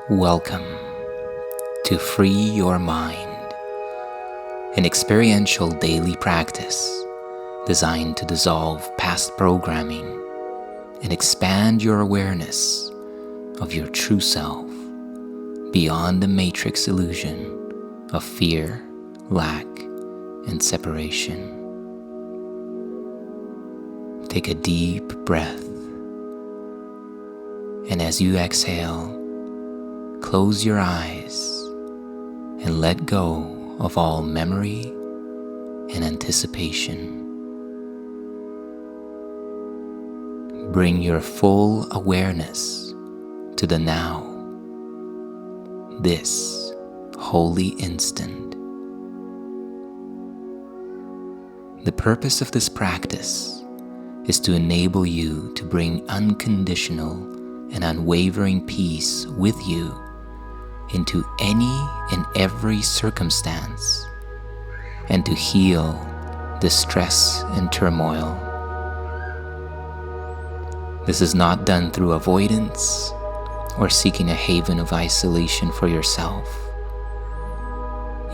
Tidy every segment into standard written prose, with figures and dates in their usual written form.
Welcome to Free Your Mind, an experiential daily practice designed to dissolve past programming and expand your awareness of your true self beyond the matrix illusion of fear, lack, and separation. Take a deep breath, and as you exhale, close your eyes and let go of all memory and anticipation. Bring your full awareness to the now, this holy instant. The purpose of this practice is to enable you to bring unconditional and unwavering peace with you into any and every circumstance, and to heal distress and turmoil. This is not done through avoidance or seeking a haven of isolation for yourself.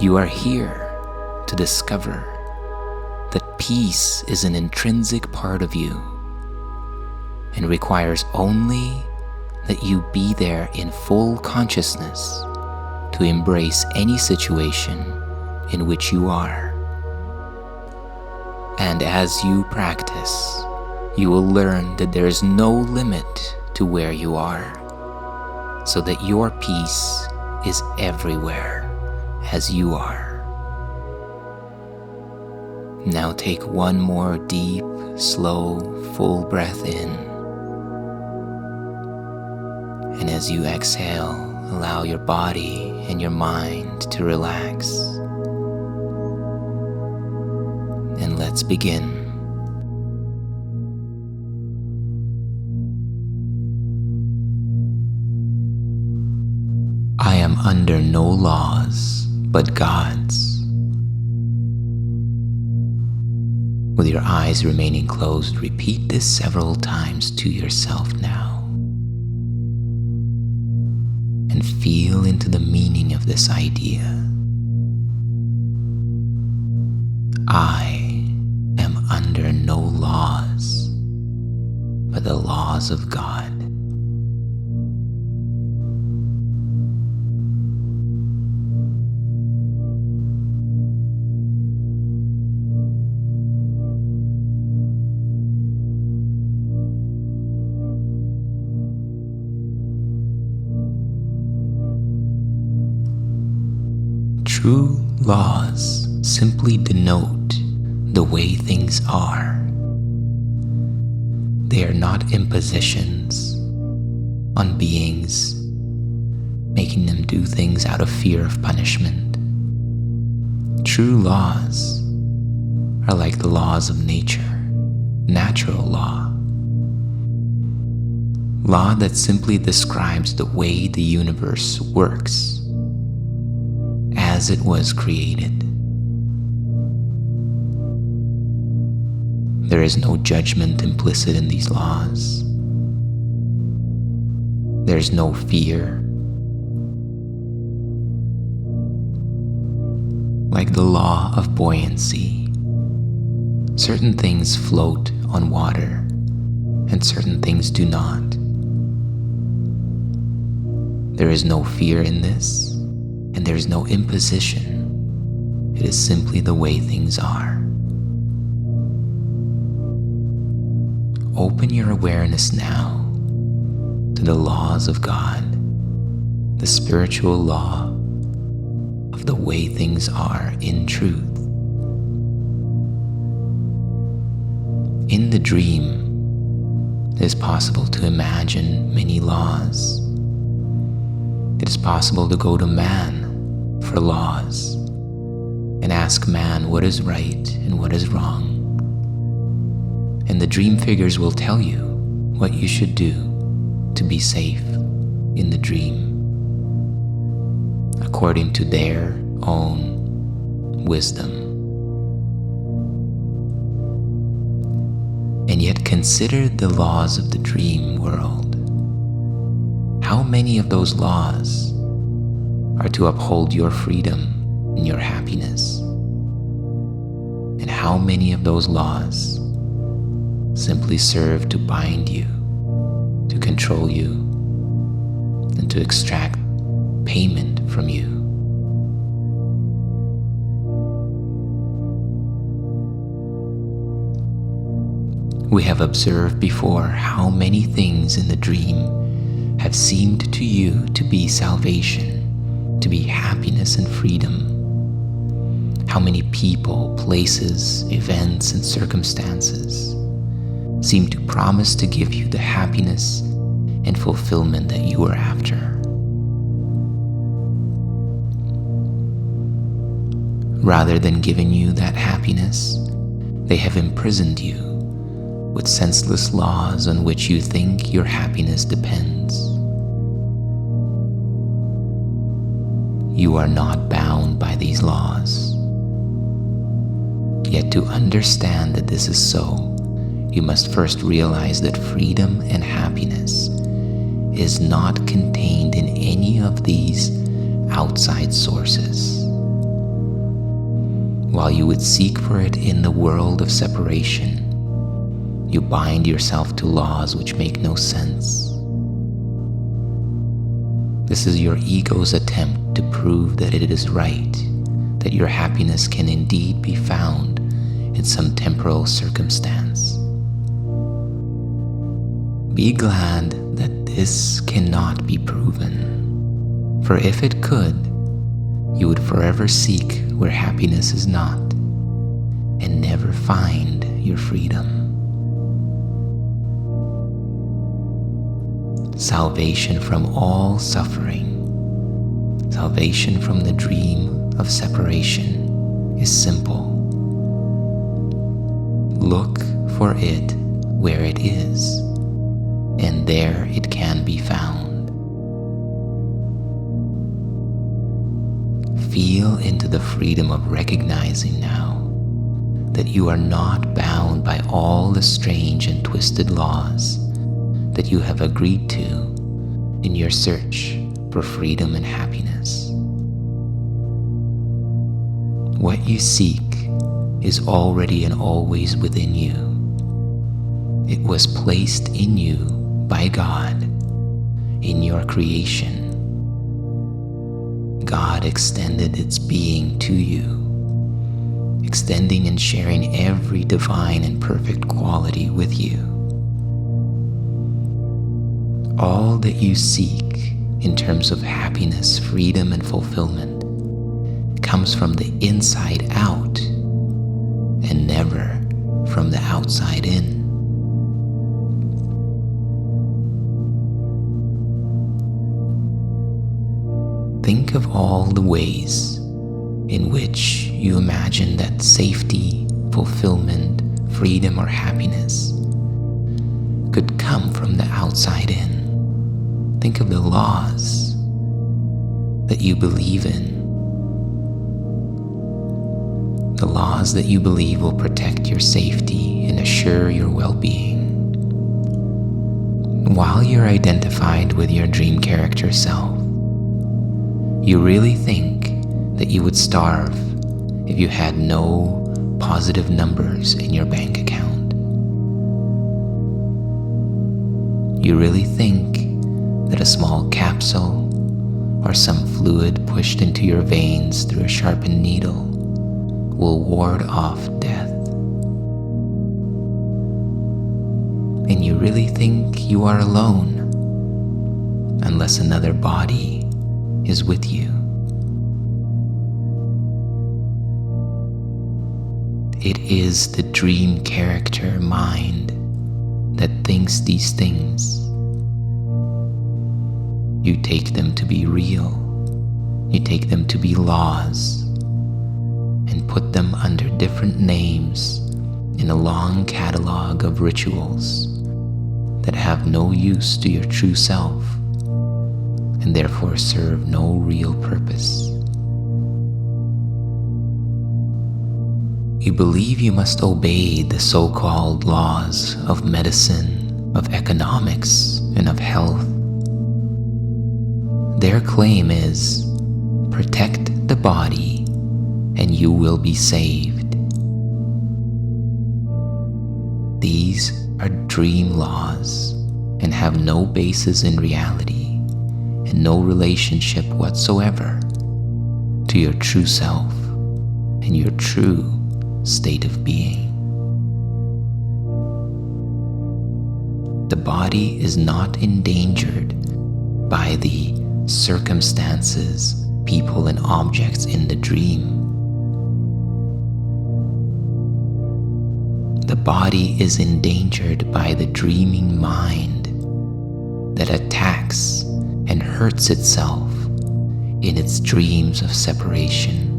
You are here to discover that peace is an intrinsic part of you and requires only that you be there in full consciousness to embrace any situation in which you are. And as you practice, you will learn that there is no limit to where you are, so that your peace is everywhere as you are. Now take one more deep, slow, full breath in. And as you exhale, allow your body and your mind to relax. And let's begin. I am under no laws but God's. With your eyes remaining closed, repeat this several times to yourself now. And feel into the meaning of this idea. I am under no laws but the laws of God. True laws simply denote the way things are. They are not impositions on beings, making them do things out of fear of punishment. True laws are like the laws of nature, natural law. Law that simply describes the way the universe works as it was created. There is no judgment implicit in these laws. There is no fear. Like the law of buoyancy, certain things float on water and certain things do not. There is no fear in this, and there is no imposition. It is simply the way things are. Open your awareness now to the laws of God, the spiritual law of the way things are in truth. In the dream, it is possible to imagine many laws. It is possible to go to man for laws and ask man what is right and what is wrong. And the dream figures will tell you what you should do to be safe in the dream, according to their own wisdom. And yet consider the laws of the dream world. how many of those laws are to uphold your freedom and your happiness? And how many of those laws simply serve to bind you, to control you, and to extract payment from you? We have observed before how many things in the dream have seemed to you to be salvation, to be happiness and freedom. How many people, places, events, and circumstances seem to promise to give you the happiness and fulfillment that you are after. Rather than giving you that happiness, they have imprisoned you with senseless laws on which you think your happiness depends. You are not bound by these laws. Yet to understand that this is so, you must first realize that freedom and happiness is not contained in any of these outside sources. While you would seek for it in the world of separation, you bind yourself to laws which make no sense. This is your ego's attempt to prove that it is right, that your happiness can indeed be found in some temporal circumstance. Be glad that this cannot be proven, for if it could, you would forever seek where happiness is not, and never find your freedom. Salvation from all suffering, salvation from the dream of separation is simple. Look for it where it is, and there it can be found. Feel into the freedom of recognizing now that you are not bound by all the strange and twisted laws that you have agreed to in your search for freedom and happiness. What you seek is already and always within you. It was placed in you by God in your creation. God extended its being to you, extending and sharing every divine and perfect quality with you. All that you seek in terms of happiness, freedom, and fulfillment comes from the inside out and never from the outside in. Think of all the ways in which you imagine that safety, fulfillment, freedom, or happiness could come from the outside in. Think of the laws that you believe in, the laws that you believe will protect your safety and assure your well-being. While you're identified with your dream character self, you really think that you would starve if you had no positive numbers in your bank account. You really think that a small capsule or some fluid pushed into your veins through a sharpened needle will ward off death. And you really think you are alone unless another body is with you. It is the dream character mind that thinks these things. You take them to be real. You take them to be laws and put them under different names in a long catalog of rituals that have no use to your true self and therefore serve no real purpose. You believe you must obey the so-called laws of medicine, of economics, and of health. Their claim is, protect the body and you will be saved. These are dream laws and have no basis in reality and no relationship whatsoever to your true self and your true state of being. The body is not endangered by the circumstances, people, and objects in the dream. The body is endangered by the dreaming mind that attacks and hurts itself in its dreams of separation.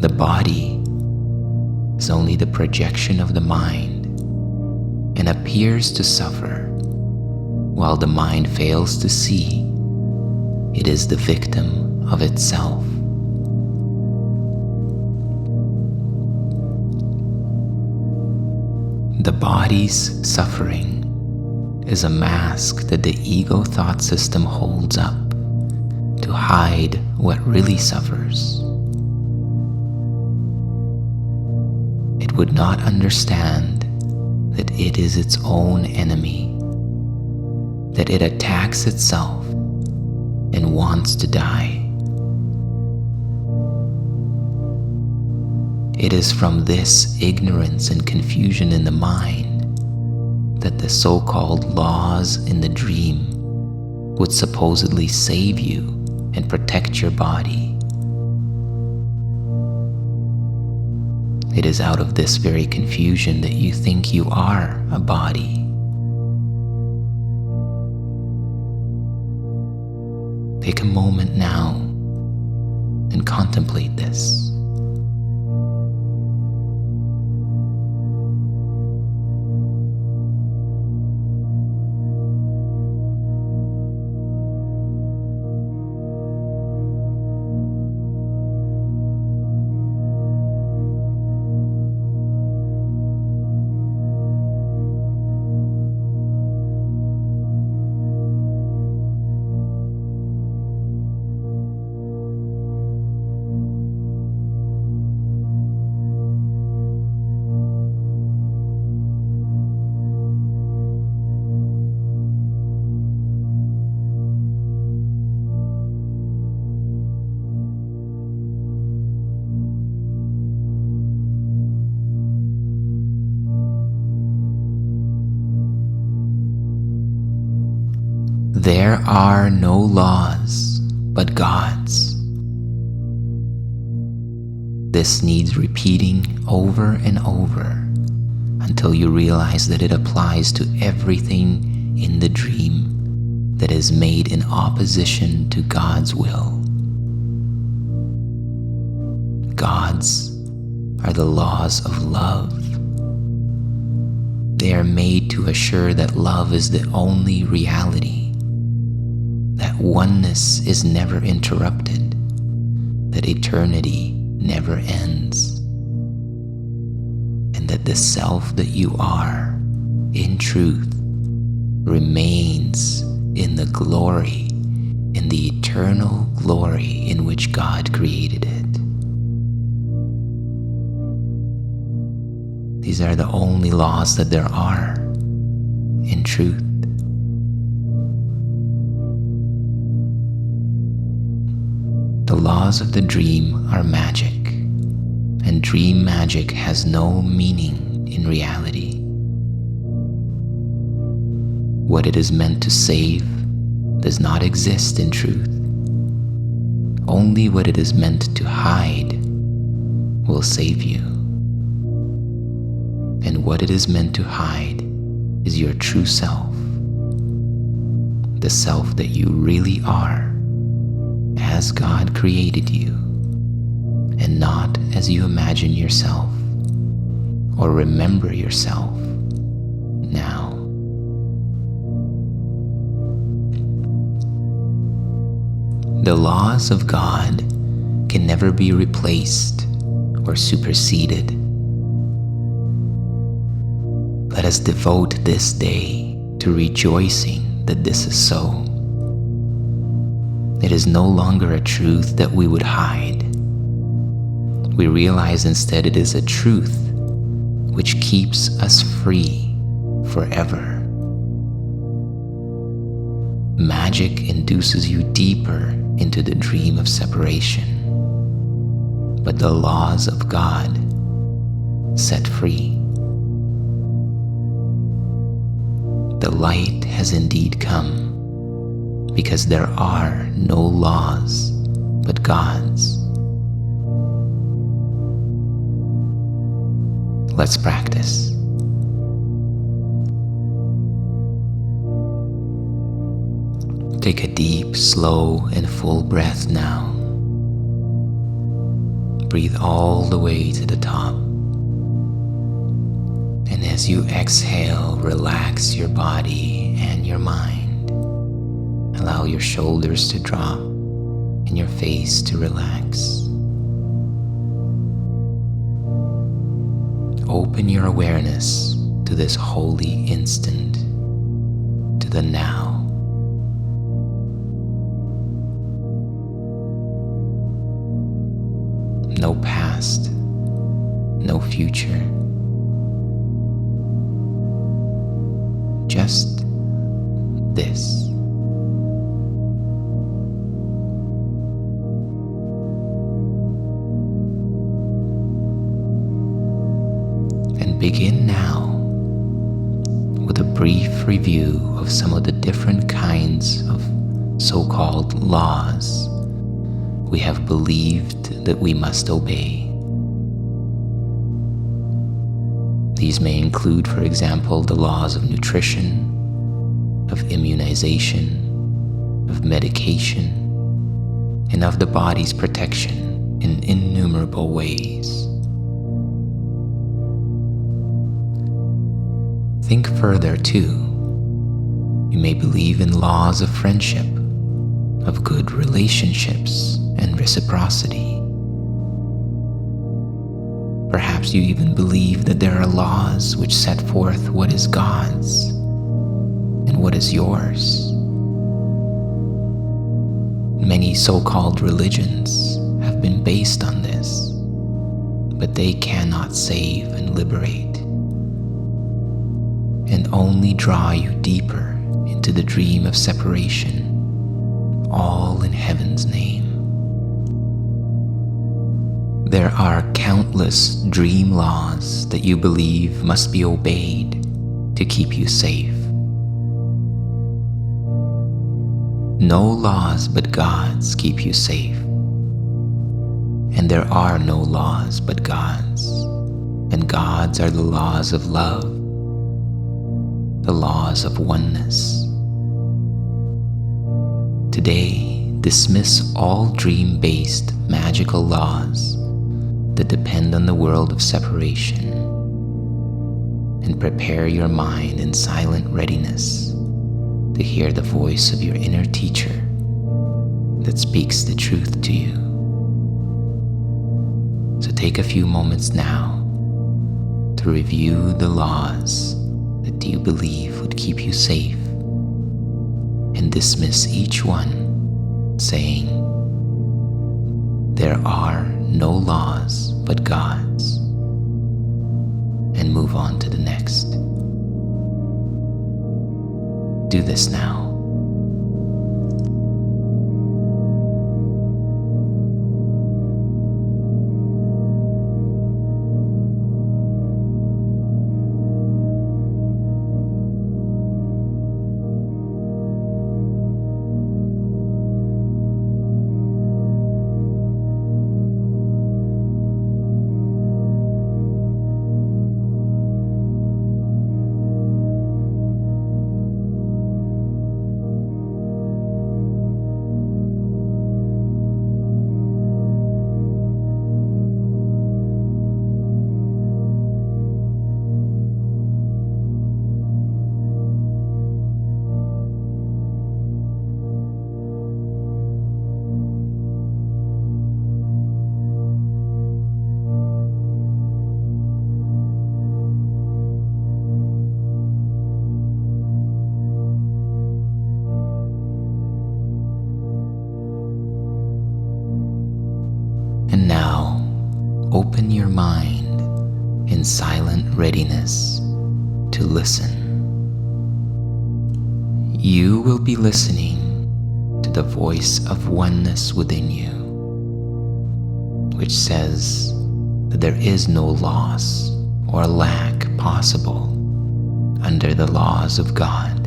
The body is only the projection of the mind and appears to suffer, while the mind fails to see it is the victim of itself. The body's suffering is a mask that the ego thought system holds up to hide what really suffers. It would not understand that it is its own enemy, that it attacks itself and wants to die. It is from this ignorance and confusion in the mind that the so-called laws in the dream would supposedly save you and protect your body. It is out of this very confusion that you think you are a body. Take a moment now and contemplate this. There are no laws but God's. This needs repeating over and over until you realize that it applies to everything in the dream that is made in opposition to God's will. God's are the laws of love. They are made to assure that love is the only reality, that oneness is never interrupted, that eternity never ends, and that the self that you are, in truth, remains in the glory, in the eternal glory in which God created it. These are the only laws that there are, in truth. The laws of the dream are magic, and dream magic has no meaning in reality. What it is meant to save does not exist in truth. Only what it is meant to hide will save you. And what it is meant to hide is your true self, the self that you really are, as God created you, and not as you imagine yourself or remember yourself now. The laws of God can never be replaced or superseded. Let us devote this day to rejoicing that this is so. It is no longer a truth that we would hide. We realize instead it is a truth which keeps us free forever. Magic induces you deeper into the dream of separation, but the laws of God set free. The light has indeed come, because there are no laws but God's. Let's practice. Take a deep, slow, and full breath now. Breathe all the way to the top. And as you exhale, relax your body and your mind. Allow your shoulders to drop and your face to relax. Open your awareness to this holy instant, to the now. No past, no future. Just this. And begin now with a brief review of some of the different kinds of so-called laws we have believed that we must obey. These may include, for example, the laws of nutrition, of immunization, of medication, and of the body's protection in innumerable ways. Think further too. You may believe in laws of friendship, of good relationships, and reciprocity. Perhaps you even believe that there are laws which set forth what is God's and what is yours. Many so-called religions have been based on this, but they cannot save and liberate, and only draw you deeper into the dream of separation, all in heaven's name. There are countless dream laws that you believe must be obeyed to keep you safe. No laws but God's keep you safe. And there are no laws but God's. And God's are the laws of love, the laws of oneness. Today, dismiss all dream-based magical laws that depend on the world of separation, and prepare your mind in silent readiness to hear the voice of your inner teacher that speaks the truth to you. So take a few moments now to review the laws that you believe would keep you safe, and dismiss each one, saying, "There are no laws but God's," and move on to the next. Do this now. mind in silent readiness to listen. You will be listening to the voice of oneness within you, which says that there is no loss or lack possible under the laws of God.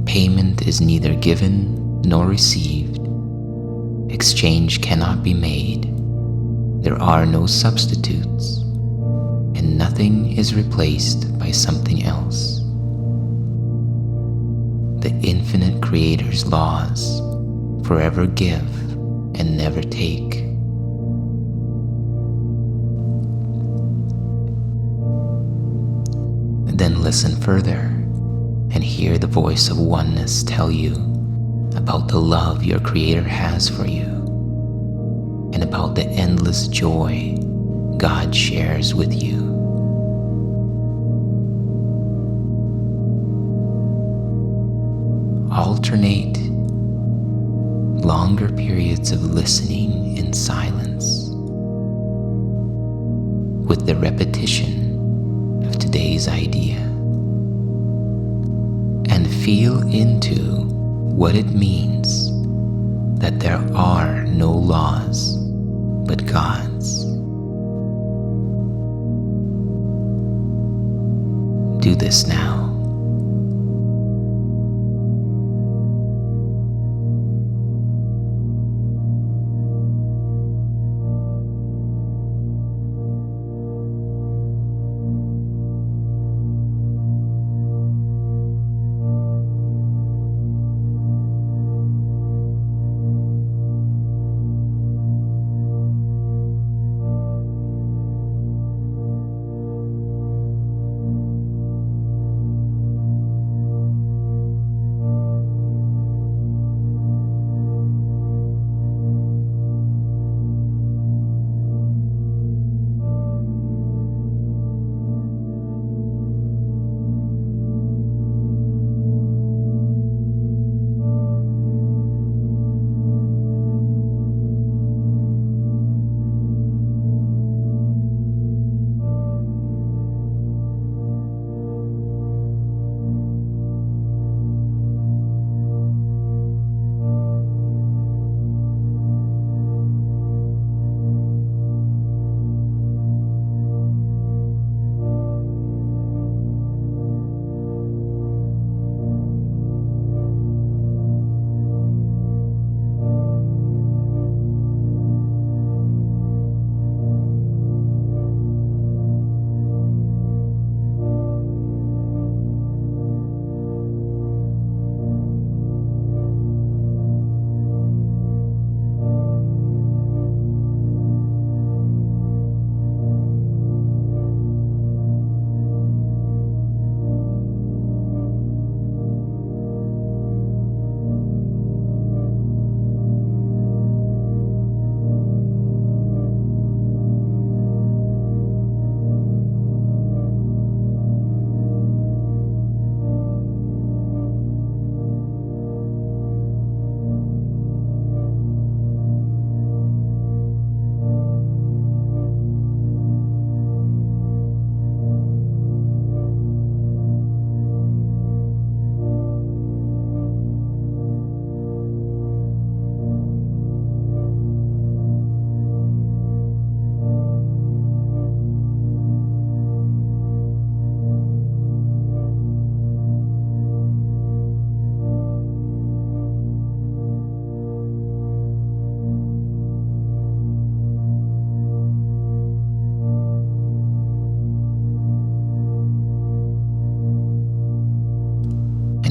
Payment is neither given nor received. Exchange cannot be made. There are no substitutes, and nothing is replaced by something else. The infinite Creator's laws forever give and never take. Then listen further and hear the voice of oneness tell you about the love your Creator has for you and about the endless joy God shares with you. Alternate longer periods of listening in silence with the repetition of today's idea, and feel into what it means that there are no laws but God's. Do this now.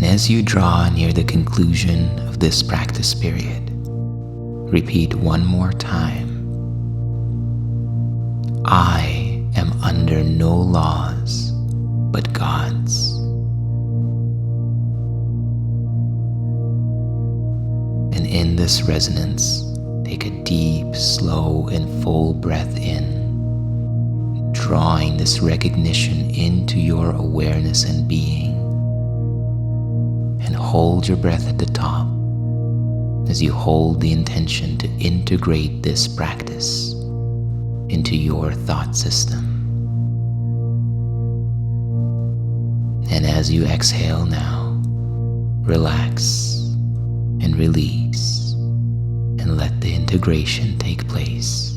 As you draw near the conclusion of this practice period, repeat one more time. I am under no laws but God's. And in this resonance, take a deep, slow, and full breath in, drawing this recognition into your awareness and being. And hold your breath at the top as you hold the intention to integrate this practice into your thought system. And as you exhale now, relax and release and let the integration take place.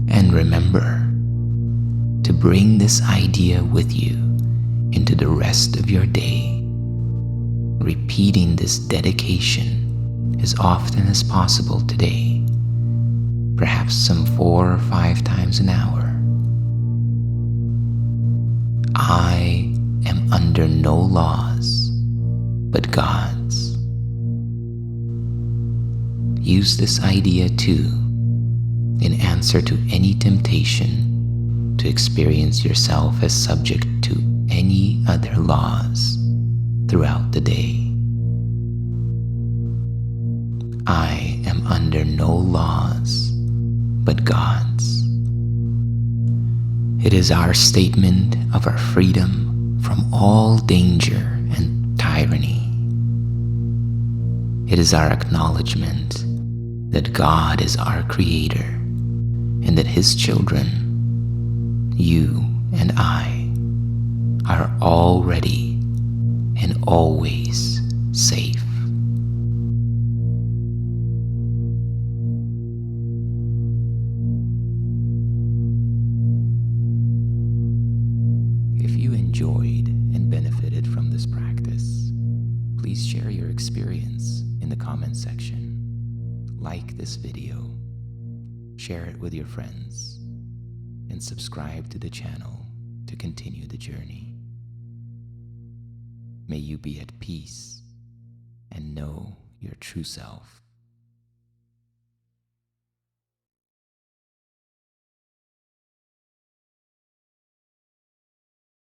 And remember to bring this idea with you into the rest of your day, repeating this dedication as often as possible today, perhaps some 4 or 5 times an hour. I am under no laws but God's. Use this idea too in answer to any temptation to experience yourself as subject to any other laws throughout the day. I am under no laws but God's. It is our statement of our freedom from all danger and tyranny. It is our acknowledgement that God is our Creator and that His children, you and I, are already and always safe. If you enjoyed and benefited from this practice, please share your experience in the comment section. Like this video, share it with your friends, and subscribe to the channel to continue the journey. May you be at peace and know your true self.